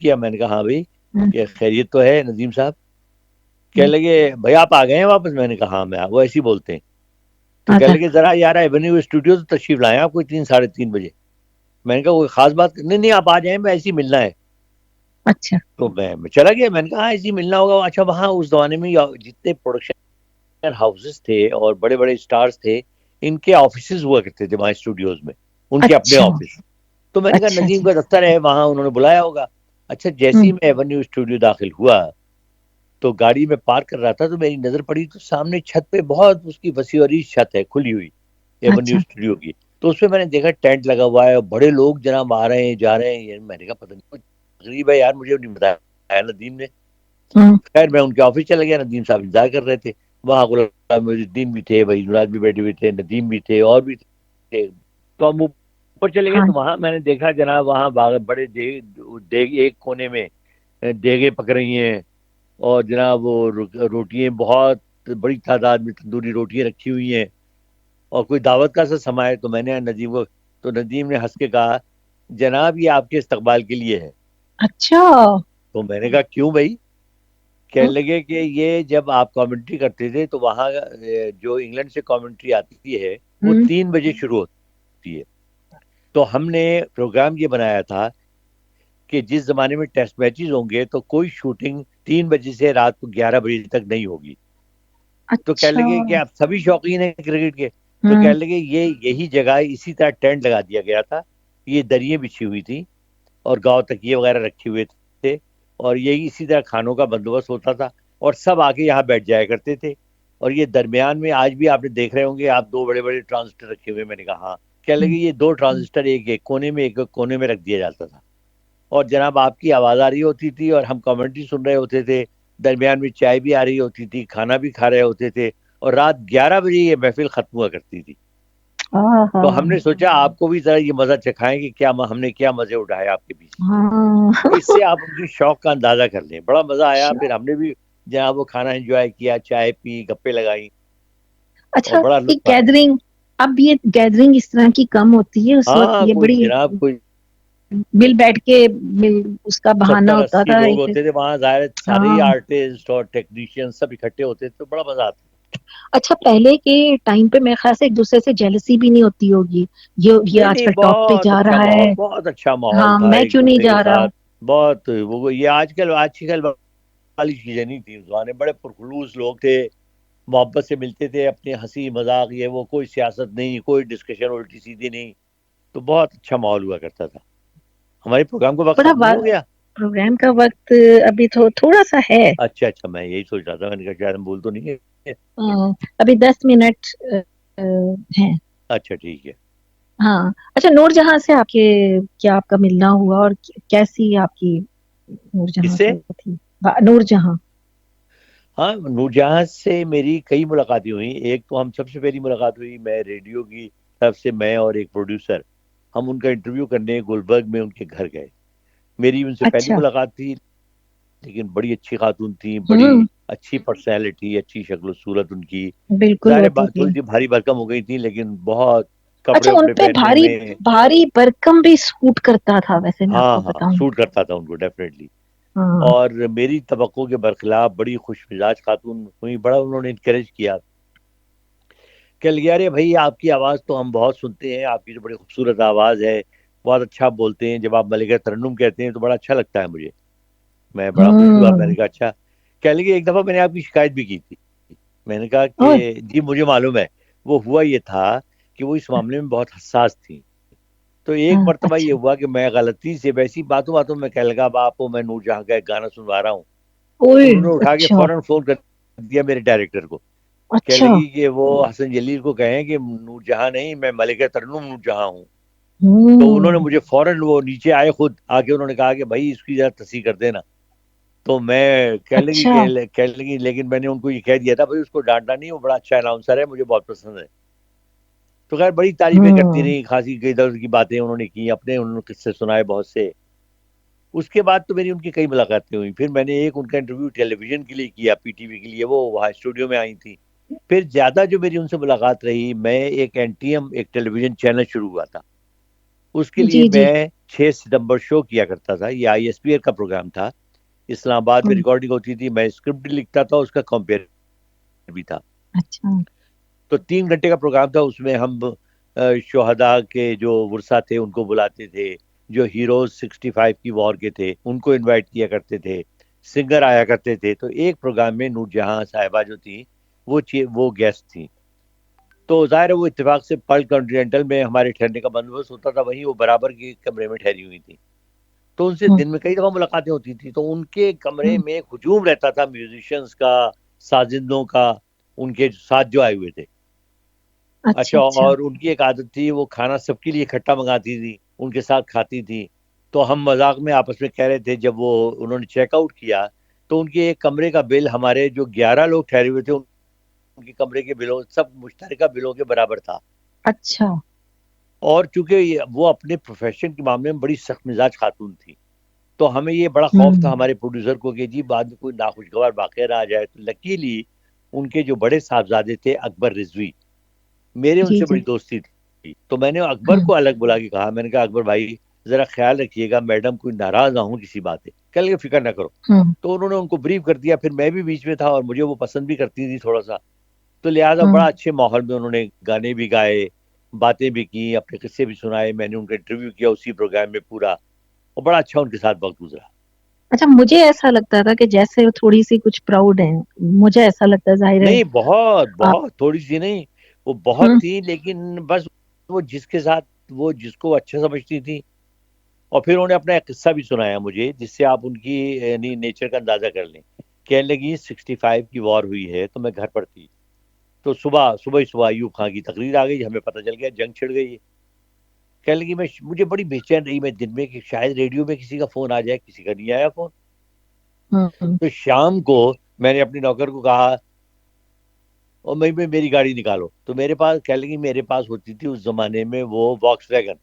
کیا. میں نے کہا ہاں بھائی کہ خیریت تو ہے ندیم صاحب. کہنے لگے بھائی آپ آ گئے ہیں واپس. میں نے کہا ہاں میں وہ ایسے ہی بولتے ہیں. تو کہنے لگے ذرا یار ایونیو اسٹوڈیو تو تشریف لائیں آپ کو 3 ساڑھے 3 بجے. میں نے کہا کوئی خاص بات نہیں آپ آ جائیں, میں ایسے ہی ملنا ہے. اچھا تو میں چلا گیا. میں نے کہا ایسے ہی ملنا ہوگا. اچھا وہاں اس زمانے میں جتنے پروڈکشن ہاؤسز تھے اور بڑے بڑے اسٹارز تھے, ان کے آفیسز ہوا کرتے تھے وہاں اسٹوڈیوز میں, ان کے اپنے اچھا آفس. تو میں نے کہا اچھا ندیم جی کا دفتر ہے وہاں انہوں نے بلایا ہوگا. اچھا جیسے ہی میں ایونیو اسٹوڈیو داخل ہوا تو گاڑی میں پارک کر رہا تھا تو میری نظر پڑی تو سامنے چھت پہ بہت اس کی وسیع عریض چھت ہے کھلی ہوئی ایونیو اچھا اسٹوڈیو کی. تو اس پہ میں نے دیکھا ٹینٹ لگا ہوا ہے اور بڑے لوگ جناب آ رہے ہیں جا رہے ہیں. میں نے کہا پتہ نہیں غریب ہے یار, مجھے نہیں بتایا ندیم نے. خیر میں ان کے آفس چلا گیا. ندیم صاحب انتظار کر رہے تھے وہاں. غلام الدین بھی تھے, وحید مراد بھی بیٹھے ہوئے تھے, ندیم بھی تھے اور بھی تھے. تو ہم اوپر چلے گئے ہاں تو وہاں میں نے دیکھا جناب وہاں بڑے دیگ ایک کونے میں دیگیں پک رہی ہیں اور جناب وہ روٹیاں بہت بڑی تعداد میں تندوری روٹیاں رکھی ہوئی ہیں اور کوئی دعوت کا سا سما ہے. تو میں نے ندیم کو, تو ندیم نے ہنس کے کہا جناب یہ آپ کے استقبال کے لیے ہے. اچھا تو میں نے کہا کیوں بھائی؟ کہنے لگے کہ یہ جب آپ کامنٹری کرتے تھے تو وہاں جو انگلینڈ سے کامنٹری آتی ہے وہ 3 بجے شروع ہوتی ہے. تو ہم نے پروگرام یہ بنایا تھا کہ جس زمانے میں ٹیسٹ میچز ہوں گے تو کوئی شوٹنگ 3 بجے سے رات کو 11 بجے تک نہیں ہوگی. تو کہنے اچھا لگے کہ آپ سبھی شوقین ہیں کرکٹ کے. تو کہنے لگے یہی جگہ اسی طرح ٹینٹ لگا دیا گیا تھا. یہ دریاں بچھی ہوئی تھی اور گاؤں تکیے وغیرہ رکھے ہوئے تھے اور یہی اسی طرح کھانوں کا بندوبست ہوتا تھا اور سب آ کے یہاں بیٹھ جایا کرتے تھے. اور یہ درمیان میں آج بھی آپ نے دیکھ رہے ہوں گے آپ 2 بڑے بڑے ٹرانزسٹر رکھے ہوئے. میں نے کہا ہاں. کہنے لگے یہ 2 ٹرانزسٹر ایک کونے میں ایک کونے میں رکھ دیا جاتا تھا اور جناب آپ کی آواز آ رہی ہوتی تھی اور ہم کامنٹری سن رہے ہوتے تھے. درمیان میں چائے بھی آ رہی ہوتی تھی, کھانا بھی کھا رہے ہوتے تھے اور رات 11 بجے یہ محفل ختم ہوا کرتی تھی. تو ہم نے سوچا آپ کو بھی ذرا یہ مزہ چکھائیں کہ کیا ہم نے کیا مزے اٹھائے آپ کے پیچھے. تو اس سے آپ ان کی شوق کا اندازہ کر لیں. بڑا مزہ آیا. پھر ہم نے بھی جناب وہ کھانا انجوائے کیا, چائے پی, گپے لگائی اچھا اور بڑا ایک لطف آیا. گیدرنگ, اب یہ گیدرنگ اس طرح کی کم ہوتی ہے, اس وقت ہاں یہ کوئی بڑی جناب کوئی مل بیٹھ کے اس کا بہانہ ہوتا 70-80 تھا لوگ ایک. ہوتے تھے وہاں. ظاہر سارے ہی ہاں آرٹسٹ اور ٹیکنیشین سب اکٹھے ہوتے تھے تو بڑا مزہ آتا. اچھا پہلے کے ٹائم پہ میرے خیال سے ایک دوسرے سے جیلسی بھی نہیں ہوتی ہوگی, یہ نہیں آج نہیں کل ٹاپ پہ بہت جا اچھا رہا ماحول, ہے, بہت اچھا ماحول ہاں تھا میں ایک کیوں نہیں دوسرے کے جا رہا. ساتھ. بہت وہ یہ آج کل والی چیزیں نہیں تھیں. اس زمانے بڑے پرخلوص لوگ تھے, محبت سے ملتے تھے, اپنے ہنسی مذاق یہ وہ, کوئی سیاست نہیں, کوئی ڈسکشن الٹی سیدھی نہیں. تو بہت اچھا ماحول ہوا کرتا تھا. ہمارے پروگرام کو وقت بڑا ختم نہیں ہو گیا؟ پروگرام کا وقت ابھی تھوڑا سا ہے. اچھا میں یہی سوچ رہا تھا, میں نے کہا شاید ہم بول تو نہیں ہے. ابھی 10 منٹ ہیں. اچھا ٹھیک ہے. ہاں اچھا, نور جہاں سے آپ کے کیا آپ کا ملنا ہوا اور کیسی آپ کی نور کس جہاں سے؟ سے تھی؟ نور جہاں. ہاں نور جہاں سے میری کئی ملاقاتیں ہوئی. ایک تو ہم سب سے پہلی ملاقات ہوئی میں ریڈیو کی طرف سے, میں اور ایک پروڈیوسر ہم ان کا انٹرویو کرنے گلبرگ میں ان کے گھر گئے. میری ان سے پہلی اچھا ملاقات تھی, لیکن بڑی اچھی خاتون تھی, بڑی ہوں اچھی پرسنالٹی, اچھی شکل و صورت ان کی. بالکل ظاہر ہوتی بات تھی. تھوڑی سی بھاری بھرکم ہو گئی تھی لیکن بہت کپڑے اچھا ان وپڑے پہ پہننے میں. بھاری برکم بھی سوٹ کرتا تھا ویسے, میں آپ ہاں کو ہاں بتاؤں. سوٹ کرتا تھا ان کو ڈیفینیٹلی. ہاں اور میری توقع کے برخلاف بڑی خوش مزاج خاتون ہوئی. بڑا انہوں نے انکریج کیا کہ ارے بھائی آپ کی آواز تو ہم بہت سنتے ہیں, آپ کی جو بڑی خوبصورت آواز ہے, بہت اچھا بولتے ہیں. جب آپ ملکہ ترنم کہتے ہیں تو بڑا اچھا لگتا ہے مجھے. میں بڑا خوش ہوا. میں ہوں نے کہا اچھا. کہنے لگے ایک دفعہ میں نے آپ کی شکایت بھی کی تھی. میں نے کہا اور کہ جی مجھے معلوم ہے. وہ ہوا یہ تھا کہ وہ اس معاملے میں بہت حساس تھی. تو ایک مرتبہ یہ اچھا ہوا کہ میں غلطی سے ویسی باتوں میں کہنے لگا اب آپ کو میں نور جہاں کا ایک گانا سنوا رہا ہوں. اوئے انہوں نے اٹھا کے اچھا فوراً فون کر دیا میرے ڈائریکٹر کو. کہنے اچھا لگی کہ وہ حسن جلیل کو کہیں کہ نور جہاں نہیں, میں ملکہ ترنم نور جہاں ہوں. تو انہوں نے ہوں مجھے فوراً, وہ نیچے آئے خود آ کے, انہوں نے کہا کہ بھائی اس کی ذرا تصحیح کر دینا. تو میں اچھا کہنے لگی لیکن میں نے ان کو یہ کہہ دیا تھا بھائی اس کو ڈانٹنا نہیں, وہ بڑا اچھا اناؤنسر ہے, مجھے بہت پسند ہے. تو خیر بڑی تعریفیں کرتی ہوں رہی, خاصی کئی ادھر کی باتیں انہوں نے کی, اپنے انہوں نے قصے سنائے بہت سے. اس کے بعد تو میری ان کی کئی ملاقاتیں ہوئی. پھر میں نے ایک ان کا انٹرویو ٹیلی ویژن کے لیے کیا, پی ٹی وی کے لیے, وہ وہاں اسٹوڈیو میں آئی تھی. پھر زیادہ جو میری ان سے ملاقات رہی, میں ایک این ٹی ایم ایک ٹیلی ویژن چینل شروع ہوا تھا, اس کے لیے میں 6 ستمبر شو کیا کرتا تھا. یہ ISPR کا پروگرام تھا, اسلام آباد میں ریکارڈنگ ہوتی تھی, میں اسکرپٹ لکھتا تھا, اس کا کمپیئر بھی تھا. اچھا. تو 3 گھنٹے کا پروگرام تھا. اس میں ہم شہداء کے جو ورثا تھے ان کو بلاتے تھے, جو ہیروز 65 کی وار کے تھے ان کو انوائٹ کیا کرتے تھے, سنگر آیا کرتے تھے. تو ایک پروگرام میں نور جہاں صاحبہ جو تھی وہ گیسٹ تھی. تو ظاہر ہے وہ اتفاق سے پل کانٹیننٹل میں ہمارے ٹھہرنے کا بندوبست ہوتا تھا, وہیں وہ برابر کے کمرے میں ٹھہری ہوئی تھی. تو ان سے دن میں کئی دفعہ ملاقاتیں ہوتی تھی. تو ان کے کمرے میں ہجوم رہتا تھا میوزیشینز کا, سازندوں کا, ان کے ساتھ جو آئے ہوئے تھے. اچھا, اور ان کی ایک عادت تھی, وہ کھانا سب کے لیے اکٹھا منگاتی تھی, ان کے ساتھ کھاتی تھی. تو ہم مذاق میں آپس میں کہہ رہے تھے, جب انہوں نے چیک آؤٹ کیا تو ان کے ایک کمرے کا بل ہمارے جو 11 لوگ ٹھہرے ہوئے تھے ان کے کمرے کے بلوں سب مشترکہ بلوں کے برابر تھا. اچھا. اور چونکہ وہ اپنے پروفیشن کے معاملے میں بڑی سخت مزاج خاتون تھی, تو ہمیں یہ بڑا خوف تھا ہمارے پروڈیوسر کو کہ جی بعد میں کوئی ناخوشگوار واقعہ نہ آ جائے. تو لکیلی ان کے جو بڑے صاحبزادے تھے اکبر رضوی, میرے ان سے بڑی دوستی تھی. تو میں نے اکبر کو الگ بلا کے کہا, میں نے کہا اکبر بھائی ذرا خیال رکھیے گا, میڈم کوئی ناراض نہ ہوں کسی بات ہے, کل کے فکر نہ کرو. تو انہوں نے ان کو بریف کر دیا. پھر میں بھی بیچ میں تھا اور مجھے وہ پسند بھی کرتی تھی تھوڑا سا, تو لہٰذا بڑا اچھے ماحول میں انہوں نے گانے بھی گائے, باتیں بھی کی, اپنے قصے بھی سنائے. میں نے ان کا انٹرویو کیا اسی پروگرام میں پورا, اور بڑا اچھا ان کے ساتھ وقت گزرا. اچھا, مجھے ایسا لگتا تھا کہ جیسے تھوڑی سی کچھ پراؤڈ ہیں, مجھے ایسا لگتا ہے. ظاہر ہے نہیں, بہت تھوڑی سی نہیں, وہ بہت تھی, لیکن بس وہ جس کے ساتھ وہ جس کو اچھا سمجھتی تھی. اور پھر انہوں نے اپنا ایک قصہ بھی سنایا مجھے, جس سے آپ ان کی یعنی نیچر کا اندازہ کر لیں. کہنے لگی 65 کی وار ہوئی ہے تو میں گھر پر تھی, تو صبح ایوب خان کی تقریر آ گئی, ہمیں پتہ چل گیا جنگ چھڑ گئی ہے. کہنے لگی مجھے بڑی بے چین رہی میں دن میں کہ شاید ریڈیو میں کسی کا فون آ جائے, کسی کا نہیں آیا فون. تو شام کو میں نے اپنے نوکر کو کہا, اور میری گاڑی نکالو. تو میرے پاس کہنے لگی میرے پاس ہوتی تھی اس زمانے میں وہ واکس ویگن,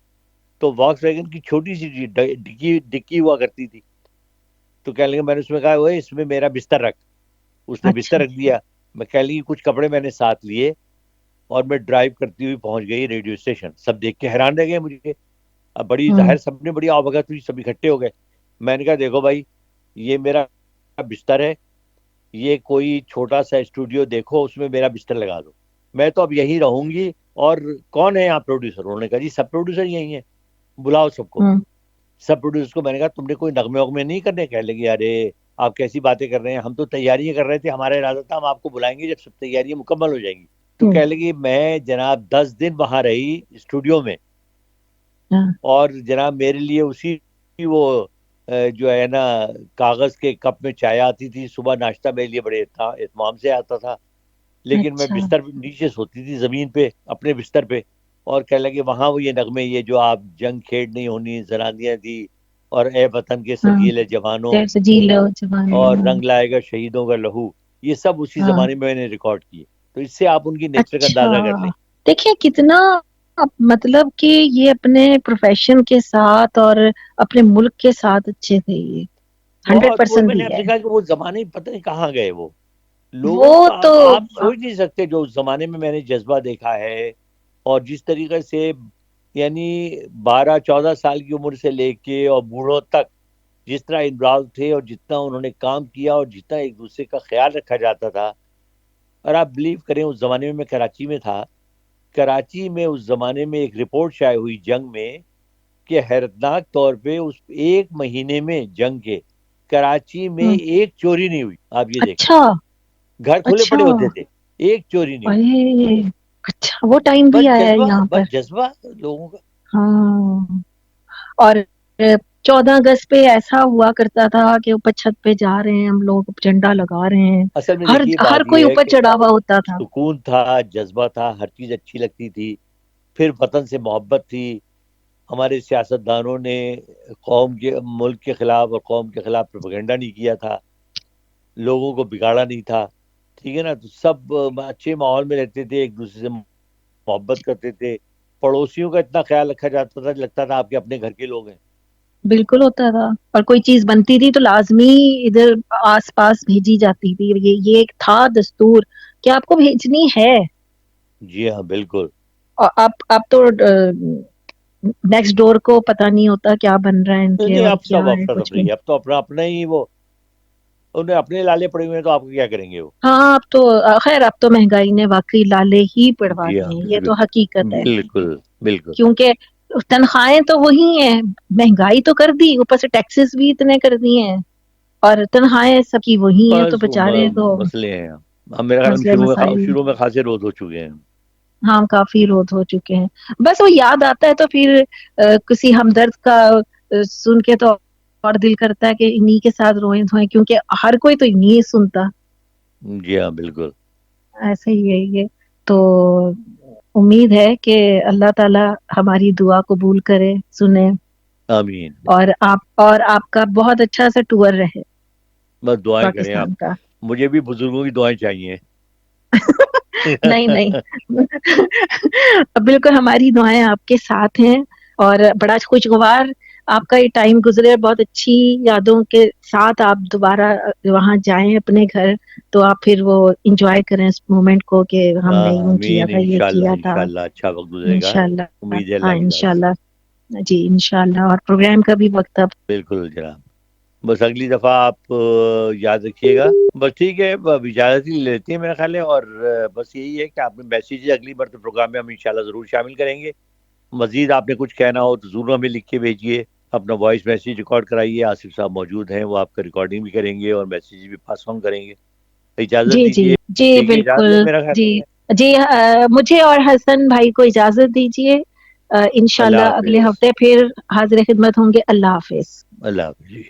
تو واکس ویگن کی چھوٹی سی ڈکی ہوا کرتی تھی. تو کہنے لگے, میں نے اس میں کہا اس میں میرا بستر رکھ. اس نے بستر رکھ دیا. میں کہہ لگی کچھ کپڑے میں نے ساتھ لیے, اور میں ڈرائیو کرتی ہوئی پہنچ گئی ریڈیو اسٹیشن. سب دیکھ کے حیران رہ گئے مجھے, اب بڑی ظاہر سب نے بڑی آوگت ہوئی, سب اکٹھے ہو گئے. میں نے کہا دیکھو بھائی, یہ میرا بستر ہے, یہ کوئی چھوٹا سا اسٹوڈیو دیکھو, اس میں میرا بستر لگا دو, میں تو اب یہیں رہوں گی. اور کون ہے یہاں پروڈیوسر؟ انہوں نے کہا جی سب پروڈیوسر یہی ہیں, بلاؤ سب کو. سب پروڈیوسر کو میں نے کہا تم نے کوئی نغمے وغمے نہیں کرنے؟ کہنے لگے ارے آپ کیسی باتیں کر رہے ہیں, ہم تو تیاریاں کر رہے تھے, ہمارا ارادہ تھا ہم آپ کو بلائیں گے جب سب تیاریاں مکمل ہو جائیں گی. تو کہنے لگی میں جناب 10 دن وہاں رہی اسٹوڈیو میں, اور جناب میرے لیے اسی وہ جو ہے نا کاغذ کے کپ میں چائے آتی تھی, صبح ناشتہ میرے لیے بڑے اہتمام سے آتا تھا. لیکن میں بستر نیچے سوتی تھی زمین پہ, اپنے بستر پہ. اور کہنے لگے وہاں وہ یہ نغمے, یہ جو آپ جنگ کھیڑ نہیں ہونی زنانیاں دی, اور اے وطن کے سجیلے جوانوں, اور رنگ لائے گا شہیدوں کا لہو, یہ سب اسی زمانے میں نے ریکارڈ کیے. تو اس سے آپ ان کی نیچر کا اندازہ کر لیں. دیکھیں کتنا مطلب کہ یہ اپنے پروفیشن کے ساتھ اور اپنے ملک کے ساتھ اچھے تھے. یہ بہت, وہی 100% میں نے بھی آپ ہے. سے کہا کہ وہ زمانے پتہ نہیں کہاں گئے. وہ لوگوں وہ کا تو آپ سوچ نہیں سکتے جو اس زمانے میں نے جذبہ دیکھا ہے, اور جس طریقے سے یعنی 12-14 سال کی عمر سے لے کے اور بوڑھوں تک جس طرح انوالو تھے, اور جتنا انہوں نے کام کیا, اور جتنا ایک دوسرے کا خیال رکھا جاتا تھا. اور آپ بلیو کریں, اس زمانے میں کراچی میں تھا, کراچی میں اس زمانے میں ایک رپورٹ شائع ہوئی جنگ میں کہ حیرتناک طور پہ اس 1 مہینے میں جنگ کے کراچی میں ایک چوری نہیں ہوئی. آپ یہ دیکھیں, گھر کھلے پڑے ہوتے تھے, ایک چوری نہیں ہوئی. اچھا, وہ ٹائم بھی آیا ہے یہاں پر. بس جذبہ لوگوں کا. ہاں, اور 14 اگست پہ ایسا ہوا کرتا تھا کہ اوپر چھت پہ جا رہے ہیں ہم لوگ, جھنڈا لگا رہے ہیں, اصل میں دیکھیے ہر بات کوئی یہ ہے اوپر کہ چڑھا ہوا ہوتا تھا. سکون تھا, جذبہ تھا, ہر چیز اچھی لگتی تھی. پھر وطن سے محبت تھی. ہمارے سیاستدانوں نے قوم کے, ملک کے خلاف اور قوم کے خلاف پروپیگنڈا نہیں کیا تھا, لوگوں کو بگاڑا نہیں تھا. ٹھیک ہے نا, تو سب اچھے ماحول میں رہتے تھے, ایک دوسرے سے محبت کرتے تھے. پڑوسیوں کا اتنا خیال رکھا جاتا تھا, لگتا تھا آپ کے اپنے گھر کے لوگ ہیں. بالکل ہوتا تھا, اور کوئی چیز بنتی تھی تو لازمی ادھر آس پاس بھیجی جاتی تھی. یہ ایک تھا دستور کہ آپ کو بھیجنی ہے. جی ہاں بالکل. اور اب تو نیکسٹ ڈور کو پتہ نہیں ہوتا کیا بن رہا ہے ان کے نہیں اور اب کیا سب ہے افرا کچھ بھی. تفری، اب تو اپنا ہی وہ انہیں اپنے لالے پڑے ہوئے ہیں، تو آپ کو کیا کریں گے وہ. ہاں اب تو خیر اب تو مہنگائی نے واقعی لالے ہی پڑوا جی ہاں دیے ہیں، یہ بالکل تو حقیقت ہے. بالکل بالکل. کیونکہ تنخواہیں تو وہی ہیں، مہنگائی تو کر دی، اوپر سے ٹیکسز بھی اتنے کر دیے ہیں، اور تنخواہیں سب کی وہی ہیں، تو بس بےچارے تو مسئلے ہیں. اب میرا خیال مسئلے مسائل. شروع میں خاصے روز ہو چکے ہیں. ہاں کافی روز ہو چکے ہیں. بس وہ یاد آتا ہے تو پھر کسی ہمدرد کا سن کے تو اور دل کرتا ہے کہ انہی کے ساتھ روئیں دھوئیں، کیونکہ ہر کوئی تو نہیں سنتا. جی ہاں بالکل. ایسے ہی ہے یہ تو. امید ہے کہ اللہ تعالی ہماری دعا قبول کرے، سنے، آمین. اور آپ کا بہت اچھا سا ٹور رہے بس دعائیں کریں آپ. پاکستان کا. مجھے بھی بزرگوں کی دعائیں چاہیے. نہیں نہیں بالکل ہماری دعائیں آپ کے ساتھ ہیں، اور بڑا خوشگوار آپ کا یہ ٹائم گزرے، بہت اچھی یادوں کے ساتھ آپ دوبارہ وہاں جائیں اپنے گھر، تو آپ پھر وہ انجوائے کریں اس مومنٹ کو کہ ہم نے یوں کیا آمین تھا، یہ انشاءاللہ کیا تھا. انشاءاللہ اچھا وقت گزرے گا. انشاءاللہ. امید ہے ہاں اللہ کی ذات سے. انشاءاللہ. جی انشاءاللہ. اور پروگرام کا بھی وقت اب بالکل جناب. بس اگلی دفعہ آپ یاد رکھیے گا. بس ٹھیک ہے، اب اجازت ہی لیتے ہیں میرا خیال ہے. اور بس یہی ہے کہ آپ نے میسیج اگلی بار تو پروگرام میں ہم انشاءاللہ ضرور شامل کریں گے. مزید آپ نے کچھ کہنا ہو تو ضرور ہمیں لکھ کے بھیجیے. اپنا وائس میسیج ریکارڈ کرائیے. آصف صاحب موجود ہیں، وہ آپ کا ریکارڈنگ بھی کریں گے اور میسیج بھی پاس آن کریں گے. اجازت جی جی دیجیے. جی ٹھیک ہے، اجازت بالکل. لیں میرا خیال جی ہے. جی مجھے اور حسن بھائی کو اجازت دیجیے. اللہ انشاءاللہ اگلے حافظ. ہفتے پھر حاضر خدمت ہوں گے. اللہ حافظ. اللہ حافظ جی.